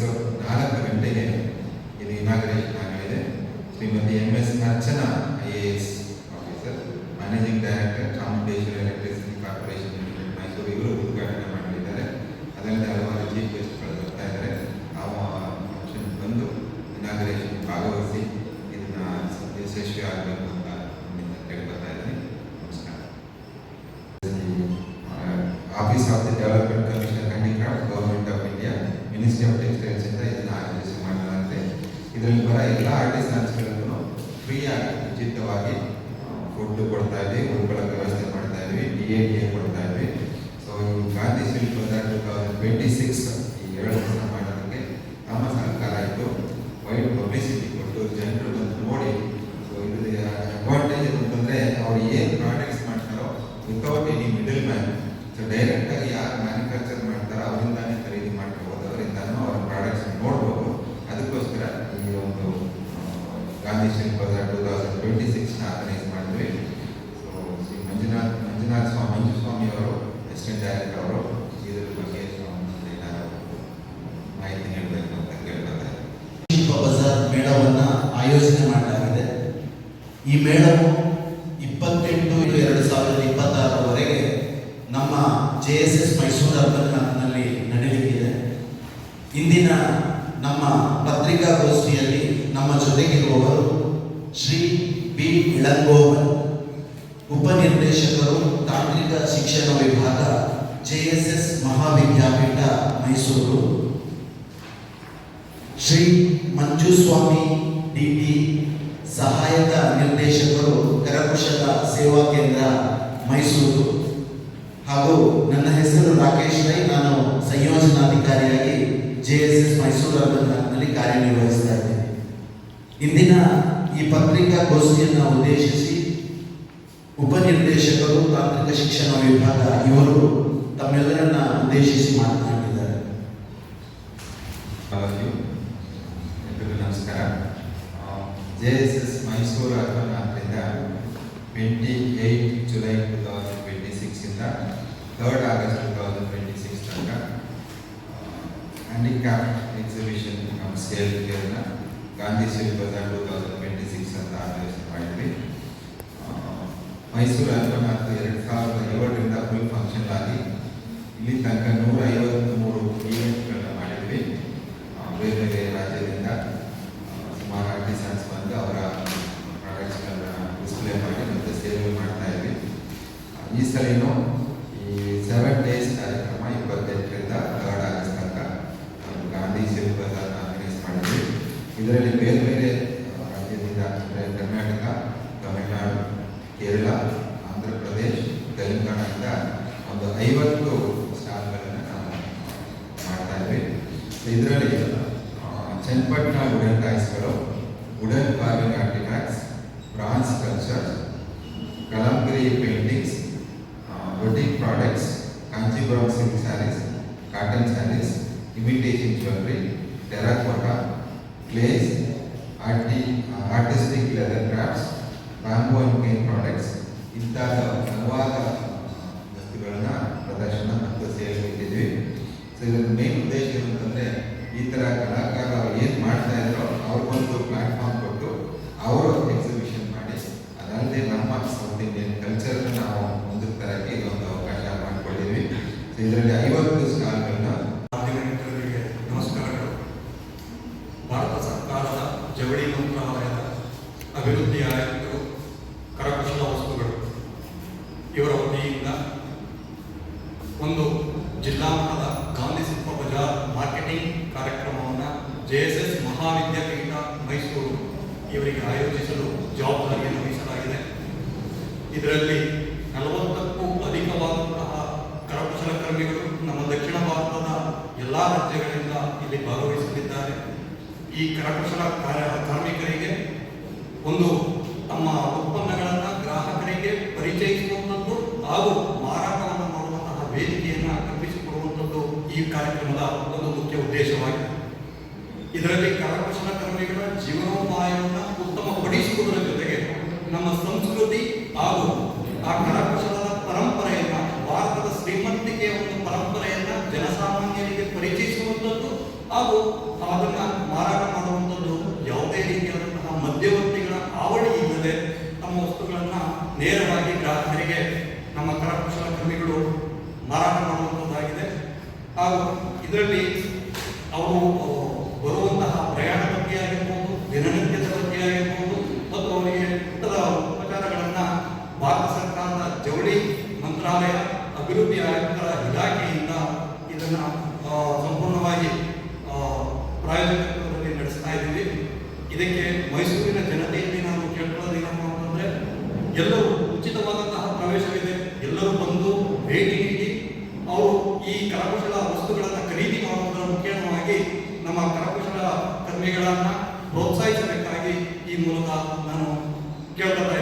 4 ಗಂಟೆಗೆ ಇದು ಇನಾಗ್ರೇಷನ್ ಆಗಲಿದೆ. Shrimati MS Archana IAS officer, managing director, Chamundeshwari electricity corporation limited Mysuru, ಇವರು ಉದ್ಘಾಟನೆ ಮಾಡಲಿದ್ದಾರೆ. ಅದಲ್ಲದೆ ಹಲವಾರು ಚೀಫ್ ಗೆಸ್ಟ್ಗಳು ಬರ್ತಾ ಇದ್ದಾರೆ. ಆ ಫಂಕ್ಷನ್ ಬಂದು ಇನಾಗ್ರೇಷನ್ ಭಾಗವಹಿಸಿ ಇದನ್ನ ಯಶಸ್ವಿ ಆಗಬೇಕು ಅಂತ ಕೇಳ್ಕೊತಾ ಇದ್ದೀನಿ. ನಮಸ್ಕಾರ. Office of the development commissioner handicraft, government of India, ministry of textiles ಇಂದ ಇದನ್ನು ಆಯೋಜನೆ ಮಾಡಲಾಗುತ್ತೆ. ಇದರಲ್ಲಿ ಬರೋ ಎಲ್ಲ ಆರ್ಟಿಸನ್ಸ್ಗಳನ್ನು ಫ್ರೀಯಾಗಿ ಉಚಿತವಾಗಿ ಫುಡ್ ಕೊಡ್ತಾ ಇದ್ವಿ, ಉಳ್ಕೊಳ್ಳೋಕೆ ವ್ಯವಸ್ಥೆ ಮಾಡ್ತಾ ಇದ್ವಿ, DATA ಕೊಡ್ತಾ ಇದ್ವಿ. ಸೊ ಗಾಂಧಿ ಶಿಲ್ಪ 2026 ಈ 7 ವರ್ಷ ಮಾಡೋದಕ್ಕೆ ನಮ್ಮ ಸರ್ಕಾರ ಇತ್ತು ವೈಡ್ ಪಬ್ಲಿಸಿಟಿ ಕೊಟ್ಟು ಜನರು ಬಂದು ನೋಡಿ. ಸೊ ಇದು ಅಡ್ವಾಂಟೇಜ್ ಅಂತಂದರೆ ಅವ್ರು ಏನು ಪ್ರಾಡಕ್ಟ್ಸ್ ಮಾಡ್ತಾರೋ without any middle man, so ಡೈರೆಕ್ಟಾಗಿ ಯಾರು ಮ್ಯಾನುಫ್ಯಾಕ್ಚರ್ ಮಾಡ್ತಾರೋ ಅವರಿಂದಾನೇ ಖರೀದಿ ಮಾಡ್ಕೋಬೋದು, ಅವರಿಂದನೂ ಅವ್ರ ಪ್ರಾಡಕ್ಟ್ಸ್ ನೋಡ್ಬೋದು. ಅದಕ್ಕೋಸ್ಕರ ಈ ಒಂದು ಗಾಂಧಿ ಶಿಲ್ಪ 2026 ಆರ್ಗನೈಸ್ ಮಾಡಿದ್ವಿ. ಸೊ ಶ್ರೀ ಮಂಜುಸ್ವಾಮಿ ಅವರು ಅಸಿಸ್ಟೆಂಟ್ ಡೈರೆಕ್ಟರ್ ಅವರು ಇದ್ರ ಬಗ್ಗೆ ಮಾಹಿತಿ ನೀಡಬೇಕು ಅಂತ ಕೇಳ್ತಾರೆ. ಶಿಲ್ಪ ಬಜಾರ್ ಮೇಳವನ್ನು ಆಯೋಜನೆ ಮಾಡಲಾಗಿದೆ. ಈ ಮೇಳವು 28/2/2026 ನಮ್ಮ JSS ಮೈಸೂರು ಅರ್ಬನ್ನಲ್ಲಿ ನಡೆಯಲಿದೆ. ಇಂದಿನ ನಮ್ಮ ಪತ್ರಿಕಾಗೋಷ್ಠಿಯಲ್ಲಿ ನಮ್ಮ ಜೊತೆಗಿರುವವರು ಶ್ರೀ B. ಇಳಂಗೋವನ್, ಉಪನಿರ್ದೇಶಕರು, ತಾಂತ್ರಿಕ ಶಿಕ್ಷಣ ವಿಭಾಗ, JSS ಮಹಾವಿದ್ಯಾಪೀಠ ಮೈಸೂರು. ಶ್ರೀ ಮಂಜುಸ್ವಾಮಿ DT, ಸಹಾಯಕ ನಿರ್ದೇಶಕರು, ಕರಕುಶಲ ಸೇವಾ ಕೇಂದ್ರ ಮೈಸೂರು. ಹಾಗೂ ನನ್ನ ಹೆಸರು ರಾಕೇಶ್ ರೈ, ನಾನು ಸಂಯೋಜನಾಧಿಕಾರಿಯಾಗಿ JSS ಮೈಸೂರು ಅರ್ಬನ್ನಲ್ಲಿ ಕಾರ್ಯನಿರ್ವಹಿಸ್ತಾ ಇದ್ದೇನೆ. ಇಂದಿನ ಈ ಪತ್ರಿಕಾಗೋಷ್ಠಿಯನ್ನು ಉದ್ದೇಶಿಸಿ ಉಪನಿರ್ದೇಶಕರು, ತಾಂತ್ರಿಕ ಶಿಕ್ಷಣ ವಿಭಾಗ ಇವರು ತಮ್ಮೆಲ್ಲರನ್ನ ಉದ್ದೇಶಿಸಿ ಮಾತನಾಡಿದ್ದಾರೆ. ಎಲ್ಲರಿಗೂ ನಮಸ್ಕಾರ. JSS ಮೈಸೂರು ಅರ್ಬನ್ ಆದ್ದರಿಂದ 28 ಜುಲೈ 2026 ಇಂದ 3 ಆಗಸ್ಟ್ 2026 ತನಕ ಹ್ಯಾಂಡಿಕ್ರಾಫ್ಟ್ ಎಕ್ಸಿಬಿಷನ್ ನಮ್ಮ ಸೇಲ್ನ ಗಾಂಧಿ ಶಿಲ್ಪ 2026 ಅಂತ ಆಯೋಜನೆ ಮಾಡಿದ್ವಿ. ಮೈಸೂರು ಅರ್ಬನ್ 2007ರಿಂದ ಫುಲ್ ಫಂಕ್ಷನ್ ಆಗಿ ಇಲ್ಲಿ ತನಕ 153 ಈವೆಂಟ್ಗಳನ್ನ ಮಾಡಿದ್ವಿ. ಬೇರೆ ಬೇರೆ ರಾಜ್ಯದಿಂದ ಸುಮಾರು ಆರ್ಟಿಸನ್ಸ್ ಬಂದು ಅವರ ಪ್ರಾಡಕ್ಟ್ಸ್ಗಳನ್ನ ಡಿಸ್ಪ್ಲೇ ಮಾಡಿ ಮತ್ತು ಸೇಲ್ ಮಾಡ್ತಾ ಇದ್ವಿ. ಈ ಸಲಿನೂ ಈ 7 days ಕಾರ್ಯಕ್ರಮ 28ರಿಂದ 3 ಆಗಸ್ಟ್ ತನಕ ಗಾಂಧಿ ಶಿಲ್ಪ ಆರ್ಗನೈಸ್ ಮಾಡಿದ್ವಿ. ಇದರಲ್ಲಿ ಬೇರೆ ಬೇರೆ ರಾಜ್ಯದಿಂದ ಅಂದರೆ ಕರ್ನಾಟಕ, ತಮಿಳುನಾಡು, ಕೇರಳ, ಆಂಧ್ರ ಪ್ರದೇಶ್, ತೆಲಂಗಾಣದಿಂದ ಒಂದು 50 ಸ್ಟಾಲ್ಗಳನ್ನು ನಾವು ಮಾಡ್ತಾ ಇದ್ವಿ. ಇದರಲ್ಲಿ ಚನ್ನಪಟ್ಟಣ ವುಡನ್ ಟಾಯ್ಸ್ಗಳು, wooden carving artifacts, bronze sculptures, Kalamkari paintings, boutique products, Kanchipuram silk sarees, cotton sarees, imitation jewellery, terracotta, clays, artistic leather crafts, bamboo and cane products ಇಂತಹ ಹಲವಾದ ವಸ್ತುಗಳನ್ನ ಪ್ರದರ್ಶನ ಮತ್ತು ಸೇಲ್ ಇಟ್ಟಿದ್ವಿ. ಸೊ ಇದರ ಮೇನ್ ಉದ್ದೇಶ ಏನಂತಂದರೆ ಈ ಥರ ಕಲಾಕಾರರು ಅವ್ರು ಏನು ಮಾಡ್ತಾ ಇದ್ರೋ ಅವ್ರಿಗೊಂದು ಪ್ಲಾಟ್ಫಾರ್ಮ್ ಕೊಟ್ಟು ಅವರು ಎಕ್ಸಿಬಿಷನ್ ಮಾಡಿ, ಅದಲ್ಲದೆ ನಮ್ಮ ಸೌತ್ ಇಂಡಿಯನ್ ಕಲ್ಚರ್ನ ನಾವು ಮುಂದಕ್ಕೆ ತರಕ್ಕೆ ಇದೊಂದು ಅವಕಾಶ ಮಾಡಿಕೊಂಡಿದ್ವಿ. ಸೊ ಇದರಲ್ಲಿ 50 ಸ್ಟಾಲ್ಗಳನ್ನ. ನಮಸ್ಕಾರಗಳು. ಭಾರತ ಸರ್ಕಾರದ ಜವಳಿ ಮಂತ್ರಾಲಯದ ಅಭಿವೃದ್ಧಿ ಆಯುಕ್ತರು, ಕರಕುಶಲ ವಸ್ತುಗಳು ಇವರ ವತಿಯಿಂದ ಒಂದು ಜಿಲ್ಲಾ ಮಟ್ಟದ ಗಾಂಧಿ ಶಿಲ್ಪ ಬಜಾರ್ ಮಾರ್ಕೆಟಿಂಗ್ ಕಾರ್ಯಕ್ರಮವನ್ನು JSS ಮಹಾವಿದ್ಯಾಪೀಠ ಮೈಸೂರು ಇವರಿಗೆ ಆಯೋಜಿಸಲು ಜವಾಬ್ದಾರಿಯನ್ನು ವಹಿಸಲಾಗಿದೆ. ಇದರಲ್ಲಿ 40ಕ್ಕೂ ಅಧಿಕವಾದಂತಹ ಕರಕುಶಲಕರ್ಮಿಗಳು ನಮ್ಮ ದಕ್ಷಿಣ ಭಾರತದ ಎಲ್ಲ ರಾಜ್ಯಗಳಿಂದ ಇಲ್ಲಿ ಭಾಗವಹಿಸಲಿದ್ದಾರೆ. ಈ ಕರಕುಶಲ ಕಾರ್ಮಿಕರಿಗೆ ಒಂದು ತಮ್ಮ ಉತ್ಪನ್ನಗಳನ್ನು ಗ್ರಾಹಕರಿಗೆ ಪರಿಚಯಿಸುವಂಥದ್ದು ಹಾಗೂ ಮಾರಾಟವನ್ನು ಮಾಡುವಂತಹ ವೇದಿಕೆಯನ್ನು ಕಲ್ಪಿಸಿಕೊಡುವಂಥದ್ದು ಈ ಕಾರ್ಯಕ್ರಮದ ಒಂದು ಮುಖ್ಯ ಉದ್ದೇಶವಾಗಿದೆ. ಇದರಲ್ಲಿ ಕರಕುಶಲಕರ್ಮಿಗಳ ಜೀವನೋಪಾಯವನ್ನು ಉತ್ತಮಪಡಿಸುವುದರ ಜೊತೆಗೆ ನಮ್ಮ ಸಂಸ್ಕೃತಿ ಹಾಗೂ ಆ ಕರಕುಶಲದ ಪರಂಪರೆಯನ್ನು, ಭಾರತದ ಶ್ರೀಮಂತಿಕೆಯ ಒಂದು ಪರಂಪರೆಯನ್ನು ಜನಸಾಮಾನ್ಯರಿಗೆ ಪರಿಚಯಿಸುವಂಥದ್ದು ಹಾಗೂ ಅದನ್ನು ಮಾರಾಟ ಮಾಡುವಂಥದ್ದು ಯಾವುದೇ ರೀತಿಯಾದಂತಹ ಮಧ್ಯವರ್ತಿಗಳ ಹಾವಳಿ ಇಲ್ಲದೆ ತಮ್ಮ ವಸ್ತುಗಳನ್ನು ನೇರವಾಗಿ ಗ್ರಾಹಕರಿಗೆ ನಮ್ಮ ಕರಕುಶಲಕರ್ಮಿಗಳು ಮಾರಾಟ ಮಾಡುವಂಥದ್ದಾಗಿದೆ. ಹಾಗೂ ಇದರಲ್ಲಿ ಅವರು ಬರುವಂತಹ ಪ್ರಯಾಣ ಬಗ್ಗೆ ಆಗಿರ್ಬೋದು, ದಿನನಿತ್ಯದ ಬಗ್ಗೆ ಆಗಿರ್ಬೋದು, ಮತ್ತು ಅವರಿಗೆ ಊಟದ ಉಪಚಾರಗಳನ್ನು ಭಾರತ ಸರ್ಕಾರದ ಜವಳಿ ಮಂತ್ರಾಲಯ ಅಭಿವೃದ್ಧಿ ಆಯುಕ್ತರ ಇಲಾಖೆಯಿಂದ ಇದನ್ನು ಸಂಪೂರ್ಣವಾಗಿ ಪ್ರಾಯೋಜಕತ್ವದಲ್ಲಿ ನಡೆಸ್ತಾ ಇದ್ದೀವಿ. ಇದಕ್ಕೆ ಮೈಸೂರಿನ ಜನತೆಯಲ್ಲಿ ನಾವು ಕೇಳ್ಕೊಳ್ಳೋದೇನಪ್ಪ ಅಂತಂದರೆ, ಎಲ್ಲರೂ ಉಚಿತವಾದಂತಹ ಪ್ರವೇಶವಿದೆ, ಎಲ್ಲರೂ ಬಂದು ಭೇಟಿ ನೀಡಿ ಅವರು ಈ ಕರಕುಶಲ ವಸ್ತುಗಳನ್ನು ಖರೀದಿ ಮಾಡುವುದರ ಮುಖ್ಯವಾಗಿ ನಮ್ಮ ಕರಕುಶಲ ಕರ್ಮಿಗಳನ್ನು ಪ್ರೋತ್ಸಾಹಿಸಬೇಕಾಗಿ ಈ ಮೂಲಕ ನಾನು ಕೇಳ್ಕೊತಾ